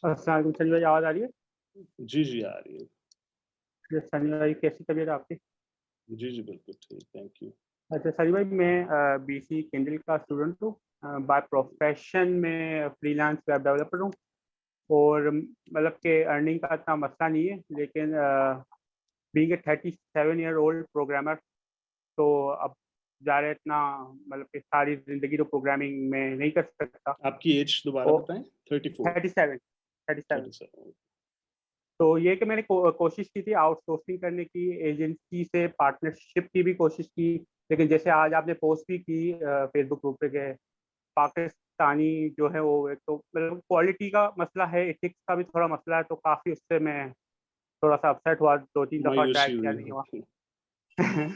अस्सलाम वालेकुम सनी भाई, आवाज़ आ रही है? जी, जी, आ रही है। जी, सनी भाई कैसी तबीयत है आपकी? जी, जी, बिल्कुल ठीक, थैंक यू। अच्छा सनी भाई, मैं बीसी किंडल का स्टूडेंट हूँ। बाय प्रोफेशन में फ्रीलांस वेब डेवलपर हूँ और मतलब कि अर्निंग का इतना मसला नहीं है, लेकिन being a 37 year old programmer, तो अब ज़ाहिर है इतना मतलब कि सारी ज़िंदगी तो प्रोग्रामिंग में नहीं कर सकता। आपकी एज दोबारा तो बताएँ? 34, 37 37 37 तो ये कि मैंने कोशिश की थी आउटसोर्सिंग करने की, एजेंसी से पार्टनरशिप की भी कोशिश की, लेकिन जैसे आज आपने पोस्ट भी की फेसबुक ग्रुप पे कि पाकिस्तानी जो है वो एक तो मतलब क्वालिटी का मसला है, एथिक्स का भी थोड़ा मसला है, तो काफ़ी उससे मैं थोड़ा सा अपसेट हुआ, 2-3 दफ़ा ट्राई मायूसी किया, हुई नहीं हुआ। होगी।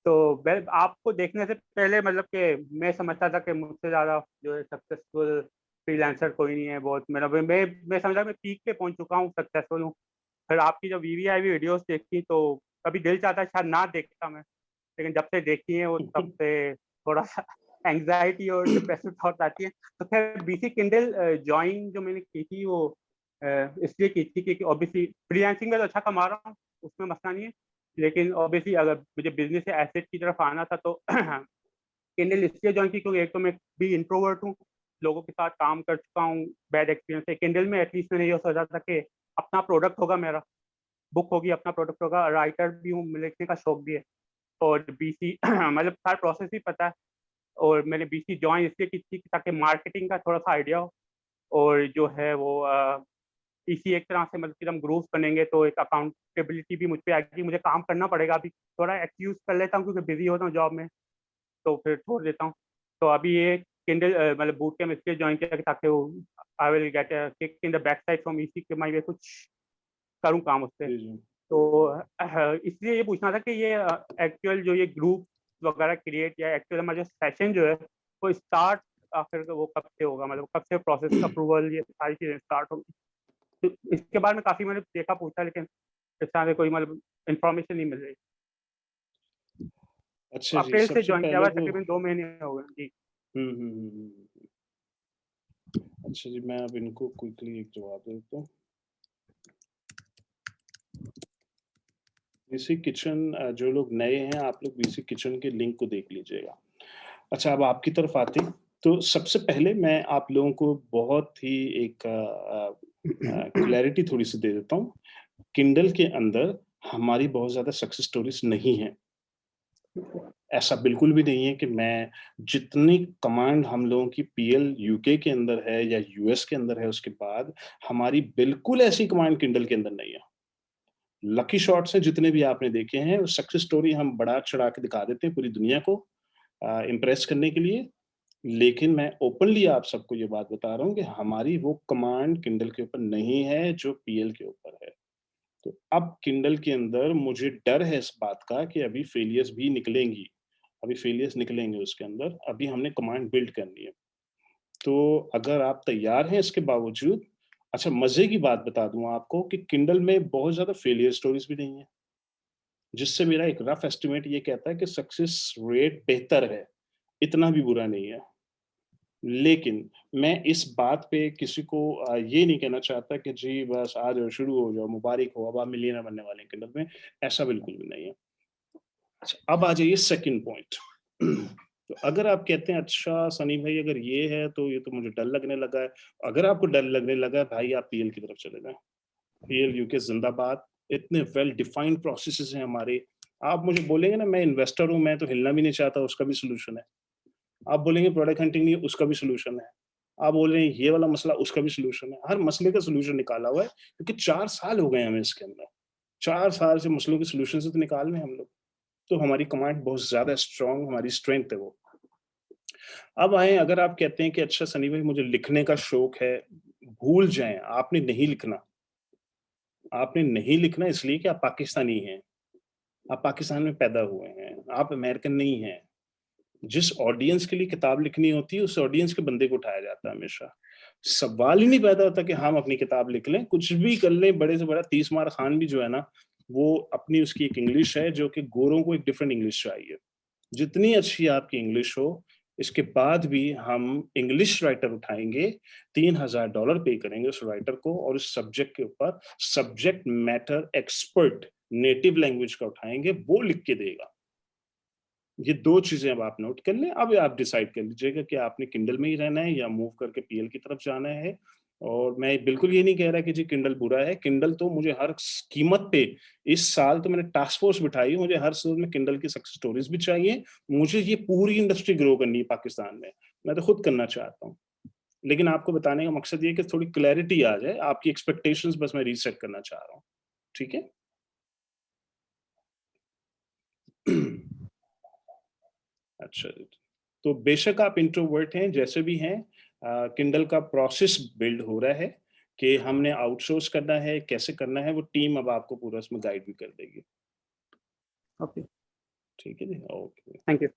तो मैं आपको देखने से पहले मतलब कि मैं समझता था कि मुझसे ज़्यादा जो है सक्सेसफुल फ्रीलांसर कोई नहीं है, बहुत मतलब मैं समझा मैं पीक पे पहुंच चुका हूँ, सक्सेसफुल हूँ। फिर आपकी जब वीवीआईपी वीडियोस देखी तो कभी दिल चाहता है शायद ना देखता मैं, लेकिन जब से देखी है वो तब से थोड़ा सा एंग्जाइटी और डिप्रेसिव थॉट आती है। तो खैर बीसी किंडल ज्वाइन जो मैंने की थी वो इसलिए की थी क्योंकि ऑब्वियसली फ्रीलांसिंग में तो अच्छा कमा रहा हूँ, उसमें मसला नहीं है, लेकिन ऑब्वियसली अगर मुझे बिजनेस या एसेट की तरफ आना था तो किंडल इसलिए ज्वाइन की क्योंकि एक तो मैं भी इंट्रोवर्ट हूँ, लोगों के साथ काम कर चुका हूँ, बैड एक्सपीरियंस है। किंडल में एटलीस्ट मैंने ये सोचा था कि अपना प्रोडक्ट होगा, मेरा बुक होगी, अपना प्रोडक्ट होगा, राइटर भी हूँ, लिखने का शौक भी है, और बीसी मतलब सारा प्रोसेस भी पता है। और मैंने बीसी ज्वाइन इसलिए की थी ताकि मार्केटिंग का थोड़ा सा आइडिया हो, और जो है वो इसी एक तरह से मतलब कि हम ग्रुप्स बनेंगे तो एक अकाउंटेबिलिटी भी मुझ पे आएगी, मुझे काम करना पड़ेगा। अभी थोड़ा एक्सक्यूज कर लेता हूँ क्योंकि बिजी होता हूँ जॉब में, तो फिर छोड़ देता हूँ। तो अभी ये किंडल मतलब बूट कैंप इसलिए ज्वाइन किया ताकि वो I will get kick in the back side from इसी के मैं कुछ करूँ काम उससे। जी, जी। तो इसलिए ये पूछना था कि ये एक्चुअल जो ये ग्रुप वगैरह क्रिएट या एक्चुअल हमारा जो सेशन जो है वो स्टार्ट आखिर वो कब से होगा, मतलब कब से प्रोसेस अप्रूवल ये सारी चीज़ें स्टार्ट होगी? तो इसके बारे में काफ़ी मैंने देखा पूछा, लेकिन इस तरह से कोई मतलब इन्फॉर्मेशन नहीं मिल रही। अच्छा जी, अप्रैल से सबसे ज्वाइन किया पहले हुआ है, तो तकरीबन 2 महीने हो गए जी। हुँ, हुँ, हुँ, हुँ। अच्छा जी, मैं अब इनको क्विकली एक जवाब दे देता हूँ। बेसिक किचन जो लोग नए हैं, आप लोग बेसिक किचन के लिंक को देख लीजिएगा। अच्छा, अब आपकी तरफ आते हैं, तो सबसे पहले मैं आप लोगों को बहुत ही एक क्लैरिटी थोड़ी-सी दे देता हूँ। किंडल के अंदर हमारी बहुत ज़्यादा सक्सेस स्टोरीज़ नहीं हैं। ऐसा बिल्कुल भी नहीं है कि मैं जितनी कमांड हम लोगों की पीएल यूके के अंदर है या यूएस के अंदर है, उसके बाद हमारी बिल्कुल ऐसी कमांड किंडल के अंदर नहीं है। लकी शॉट्स हैं जितने भी आपने देखे हैं, सक्सेस स्टोरी हम बढ़ा-चढ़ा के दिखा देते हैं पूरी दुनिया को इम्प्रेस करने के लिए। लेकिन मैं ओपनली आप सबको ये बात बता रहा हूँ कि हमारी वो कमांड किंडल के ऊपर नहीं है जो पीएल के ऊपर है। तो अब किंडल के अंदर मुझे डर है इस बात का कि अभी फेलियर्स भी निकलेंगी। अभी फेलियर्स निकलेंगे उसके अंदर, अभी हमने कमांड बिल्ड करनी है। तो अगर आप तैयार हैं इसके बावजूद अच्छा मज़े की बात बता दूँ आपको कि किंडल में बहुत ज़्यादा फेलियर स्टोरीज़ भी नहीं है। जिससे मेरा एक रफ एस्टिमेट ये कहता है कि सक्सेस रेट बेहतर है, इतना भी बुरा नहीं है। लेकिन मैं इस बात पे किसी को ये नहीं कहना चाहता कि जी बस आ जाओ, शुरू हो जाओ, मुबारक हो, अब आप मिलियनेयर बनने वाले हैं किंडल में, ऐसा बिल्कुल भी नहीं है। अच्छा, अब आ जाइए सेकंड पॉइंट। तो अगर आप कहते हैं अच्छा सनी भाई अगर ये है तो ये तो मुझे डर लगने लगा है। अगर आपको डर लगने लगा है भाई आप पीएल की तरफ चले जाएँ। पीएल यूके ज़िंदाबाद, इतने वेल डिफाइंड प्रोसेसेस हैं हमारे। आप मुझे बोलेंगे ना मैं इन्वेस्टर हूँ, मैं तो हिलना भी नहीं चाहता, उसका भी सॉल्यूशन है। आप बोलेंगे प्रोडक्ट हंटिंग नहीं है, उसका भी सॉल्यूशन है। आप बोल रहे हैं ये वाला मसला, उसका भी सॉल्यूशन है। हर मसले का सॉल्यूशन निकाला हुआ है क्योंकि 4 साल हो गए हमें इसके अंदर। 4 साल से मसलों के सॉल्यूशन से तो निकाल रहे हैं हम लोग। तो हमारी कमांड बहुत ज़्यादा स्ट्रॉन्ग हमारी स्ट्रेंथ है वो। अब आएँ अगर आप कहते हैं कि अच्छा सनी भाई मुझे लिखने का शौक है, भूल जाएँ, आपने नहीं लिखना। आपने नहीं लिखना इसलिए कि आप पाकिस्तानी हैं। आप पाकिस्तान में पैदा हुए हैं, आप अमेरिकन नहीं हैं। जिस ऑडियंस के लिए किताब लिखनी होती है, उस ऑडियंस के बंदे को उठाया जाता है हमेशा। सवाल ही नहीं पैदा होता कि हम अपनी किताब लिख लें, कुछ भी कर लें, बड़े से बड़ा 30 मार खान भी जो है ना, वो अपनी उसकी एक इंग्लिश है जो कि गोरों को एक डिफरेंट इंग्लिश चाहिए। जितनी अच्छी आपकी इंग्लिश हो, इसके बाद भी हम इंग्लिश राइटर उठाएंगे, $3000 पे करेंगे उस राइटर को, और उस सब्जेक्ट के ऊपर subject matter expert native language का उठाएंगे, वो लिख के देगा। ये 2 चीजें अब आप नोट कर लें। अब आप डिसाइड कर लीजिएगा कि आपने किंडल में ही रहना है या मूव करके पीएल की तरफ जाना है। और मैं बिल्कुल ये नहीं कह रहा कि जी किंडल बुरा है। किंडल तो मुझे हर कीमत पे, इस साल तो मैंने टास्क फोर्स बिठाई है, मुझे हर साल में किंडल की सक्सेस स्टोरीज भी चाहिए। मुझे ये पूरी इंडस्ट्री ग्रो करनी है पाकिस्तान में, मैं तो खुद करना चाहता हूँ। लेकिन आपको बताने का मकसद ये है कि थोड़ी क्लैरिटी आ जाए, आपकी एक्सपेक्टेशंस बस मैं रीसेट करना चाह रहा हूँ। ठीक है? अच्छा, तो बेशक आप इंट्रोवर्ट हैं, जैसे भी हैं, किंडल का प्रोसेस बिल्ड हो रहा है कि हमने आउटसोर्स करना है, कैसे करना है, वो टीम अब आपको पूरा उसमें गाइड भी कर देगी। ओके, ठीक है जी? ओके। Thank you.